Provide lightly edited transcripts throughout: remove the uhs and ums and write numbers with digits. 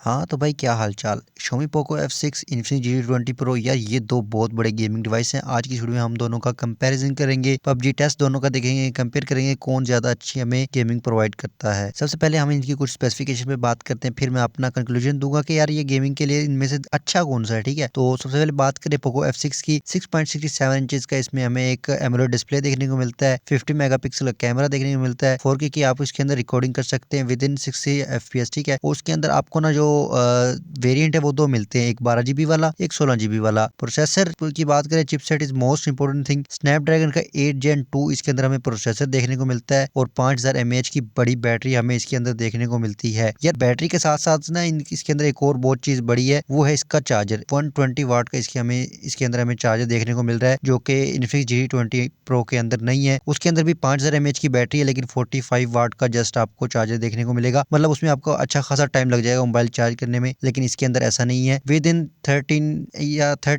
हाँ तो भाई क्या हाल चाल। Xiaomi Poco F6 Infinix G20 Pro यार ये दो बहुत बड़े गेमिंग डिवाइस हैं। आज की वीडियो में हम दोनों का कंपैरिजन करेंगे, पबजी टेस्ट दोनों का देखेंगे, कंपेयर करेंगे कौन ज़्यादा अच्छी हमें गेमिंग प्रोवाइड करता है। सबसे पहले हम इनकी कुछ स्पेसिफिकेशन पे बात करते हैं, फिर मैं अपना कंक्लूजन दूंगा कि यार ये गेमिंग के लिए इनमें से अच्छा कौन सा है। ठीक है, तो सबसे पहले बात करें Poco F6 की। 6.67 इंचेस का इसमें हमें एक एमोलेड डिस्प्ले देखने को मिलता है, 50 मेगापिक्सल का कैमरा देखने को मिलता है, 4K की आप इसके अंदर रिकॉर्डिंग कर सकते हैं विद इन 60 FPS। ठीक है, और उसके अंदर आपको ना जो वेरिएंट है वो दो मिलते हैं, एक 12 GB वाला, एक 16 GB वाला। प्रोसेसर की बात करें, chipset is most important thing. Snapdragon का 8 Gen 2 इसके अंदर हमें प्रोसेसर देखने को मिलता है और 5000 mAh की बड़ी बैटरी हमें इसके अंदर देखने को मिलती है। यार बैटरी के साथ साथ ना इसके अंदर एक और बहुत चीज बड़ी है, वो है इसका चार्जर। 120 वाट का इसके अंदर हमें चार्जर देखने को मिल रहा है, जो कि इन्फिनिक्स G20 Pro के अंदर नहीं है। उसके अंदर भी 5000 mAh की बैटरी है, लेकिन 45 वाट का जस्ट आपको चार्जर देखने को मिलेगा। मतलब उसमें आपको अच्छा खासा टाइम लग जाएगा मोबाइल चार्ज करने में, लेकिन इसके अंदर ऐसा नहीं है। विद इन 30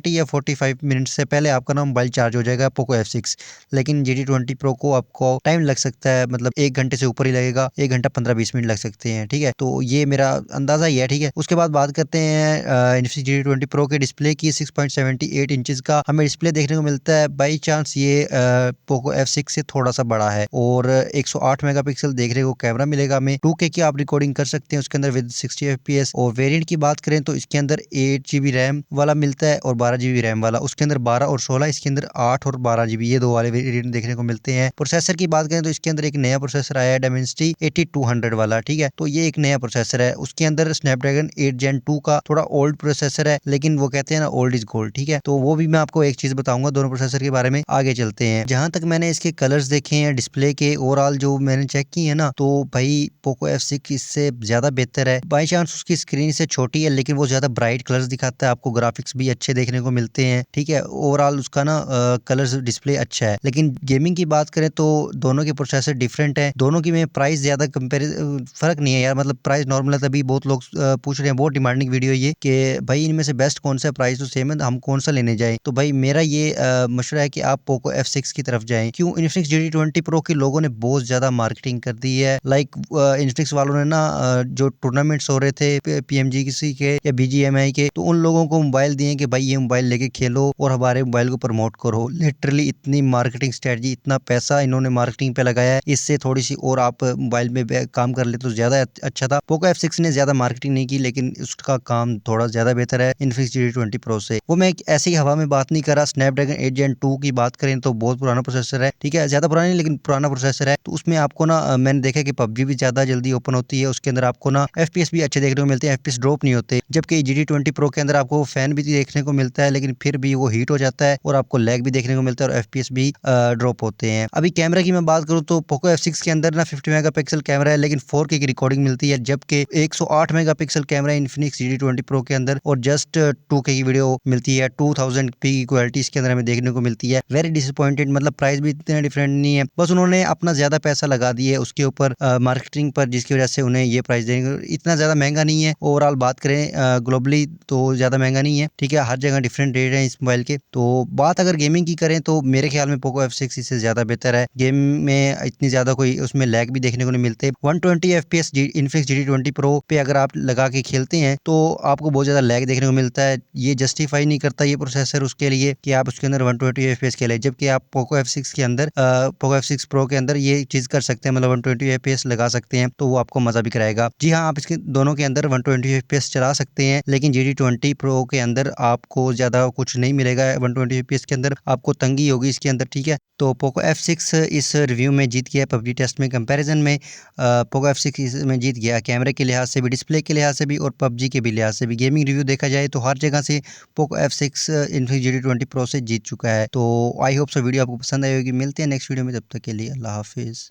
या 45 मिनट से पहले आपका ना मोबाइल चार्ज हो जाएगा पोको F6। लेकिन GT20 Pro को आपको टाइम लग सकता है, मतलब 1 घंटे से ऊपर ही लगेगा, 1 घंटा 15-20 मिनट लग सकते हैं। ठीक है, तो ये मेरा अंदाजा ही है। ठीक है, उसके बाद बात करते हैं इन्फिनिक्स GT20 Pro के डिस्प्ले की। 6.78 इंचेस का हमें डिस्प्ले देखने को मिलता है। बाई चांस ये पोको F6 से थोड़ा सा बड़ा है, और 108 मेगापिक्सल देखने को कैमरा मिलेगा हमें। 2K की आप रिकॉर्डिंग कर सकते हैं उसके अंदर विद 60 FPS। और वेरिएंट की बात करें तो इसके अंदर 8 GB रैम वाला मिलता है और 12 GB रैम वाला। उसके अंदर 12 और 16, इसके अंदर 8 और 12 GB, ये दो वाले वेरिएंट देखने को मिलते हैं। प्रोसेसर की बात करें तो इसके अंदर एक नया प्रोसेसर आया है, Dimensity 8200 वाला। ठीक है, तो ये एक नया प्रोसेसर है। उसके अंदर स्नैपड्रैगन 8 Gen 2 का थोड़ा ओल्ड प्रोसेसर है, लेकिन वो कहते हैं ना ओल्ड इज गोल्ड। ठीक है, तो वो भी मैं आपको एक चीज बताऊंगा दोनों प्रोसेसर के बारे में। आगे चलते हैं, जहां तक मैंने इसके कलर्स देखे हैं डिस्प्ले के, ओवरऑल जो मैंने चेक की है ना, तो भाई पोको F6 इससे ज्यादा बेहतर है। बाई चांस उसकी स्क्रीन से छोटी है, लेकिन वो ज्यादा ब्राइट कलर्स दिखाता है, आपको ग्राफिक्स भी अच्छे देखने को मिलते हैं। ठीक है, ओवरऑल उसका ना कलर्स डिस्प्ले अच्छा है। लेकिन गेमिंग की बात करें तो दोनों के प्रोसेसर डिफरेंट है। दोनों की में प्राइस ज्यादा फर्क नहीं है यार, मतलब प्राइस नॉर्मल है। तभी बहुत लोग पूछ रहे हैं, बहुत डिमांडिंग वीडियो ये कि भाई इनमें से बेस्ट कौन सा है, प्राइस तो सेम है, हम कौन सा लेने जाएं। तो भाई मेरा ये मशवरा है कि आप पोको F6 की तरफ जाएं। क्यों? इन्फिनिक्स GT20 Pro के लोगों ने बहुत ज्यादा मार्केटिंग कर दी है। लाइक इन्फिनिक्स वालों ने ना जो टूर्नामेंट्स हो रहे थे PMG किसी के या BGMI के, तो उन लोगों को मोबाइल दिए कि भाई ये मोबाइल लेके खेलो और हमारे मोबाइल को प्रमोट करो। लिटरली इतनी मार्केटिंग स्ट्रेटजी, इतना पैसा इन्होंने मार्केटिंग पे लगाया है। इससे थोड़ी सी और आप मोबाइल में काम कर ले तो ज्यादा अच्छा था। पोको F6 ने ज्यादा मार्केटिंग नहीं की, लेकिन उसका काम थोड़ा ज्यादा बेहतर है इन्फिनिक्स GT20 Pro से। वो मैं ऐसे ही हवा में बात नहीं कर रहा। स्नैपड्रैगन 8 Gen 2 की बात करें तो बहुत पुराना प्रोसेसर है। ठीक है, ज्यादा पुराना नहीं लेकिन पुराना प्रोसेसर है। तो उसमें आपको ना मैंने देखा कि पबजी भी ज्यादा जल्दी ओपन होती है। उसके अंदर आपको ना FPS भी अच्छे देखने को मिलते हैं, FPS ड्रॉप नहीं होते। जबकि GT20 Pro के अंदर आपको फैन भी देखने को मिलता है, लेकिन फिर भी वो हीट हो जाता है और आपको लैग भी देखने को मिलता है और FPS भी ड्रॉप होते हैं। अभी कैमरा की मैं बात करूँ तो पोको F6 के अंदर ना 50 मेगापिक्सल कैमरा है, लेकिन 4K की रिकॉर्डिंग मिलती है। जबकि 108 megapixel camera Infinix GT20 Pro के अंदर और जस्ट 2K की वीडियो मिलती है। 2000p की क्वालिटी इसके अंदर हमें देखने को मिलती है। वेरी डिसअपॉइंटेड, मतलब प्राइस भी इतना डिफरेंट नहीं है, बस उन्होंने अपना ज्यादा पैसा लगा दिए उसके ऊपर मार्केटिंग पर, जिसकी वजह से उन्हें ये प्राइस देंगे। इतना ज्यादा महंगा नहीं है। ओवरऑल बात करें ग्लोबली तो ज्यादा महंगा नहीं है। ठीक है, हर जगह डिफरेंट रेट है इस मोबाइल के। तो बात अगर गेमिंग की करें तो मेरे ख्याल में पोको F6 इससे ज्यादा बेहतर है। गेम में इतनी ज्यादा कोई उसमें लैग भी देखने को नहीं मिलते। 120 FPS इन्फिनिक्स GT20 Pro पे अगर आप लगा के खेलते हैं तो आपको बहुत ज्यादा लैग देखने को मिलता है। ये जस्टिफाई नहीं करता ये प्रोसेसर उसके लिए कि आप उसके अंदर 120 FPS खेलें। जबकि आप पोको F6 के अंदर पोको F6 Pro के अंदर ये चीज कर सकते हैं, मतलब 120 FPS लगा सकते हैं, तो वो आपको मजा भी कराएगा। जी हाँ, आप इसके दोनों के अंदर 120 FPS चला सकते हैं, लेकिन GT20 Pro के अंदर आपको ज्यादा कुछ नहीं मिलेगा। 120 FPS के अंदर आपको तंगी होगी इसके अंदर। ठीक है, तो पोको F6 इस रिव्यू में जीत गया पबजी टेस्ट में। कंपैरिजन में पोको F6 इसमें जीत गया, कैमरे के लिहाज से भी, डिस्प्ले के लिहाज से भी और पबजी के भी लिहाज से भी। गेमिंग रिव्यू देखा जाए तो हर जगह से Poco F6 Infinix GT20 Pro से जीत चुका है। तो आई होप सो वीडियो आपको पसंद आई होगी। मिलते हैं नेक्स्ट वीडियो में, तब तक के लिए अल्लाह हाफिज़।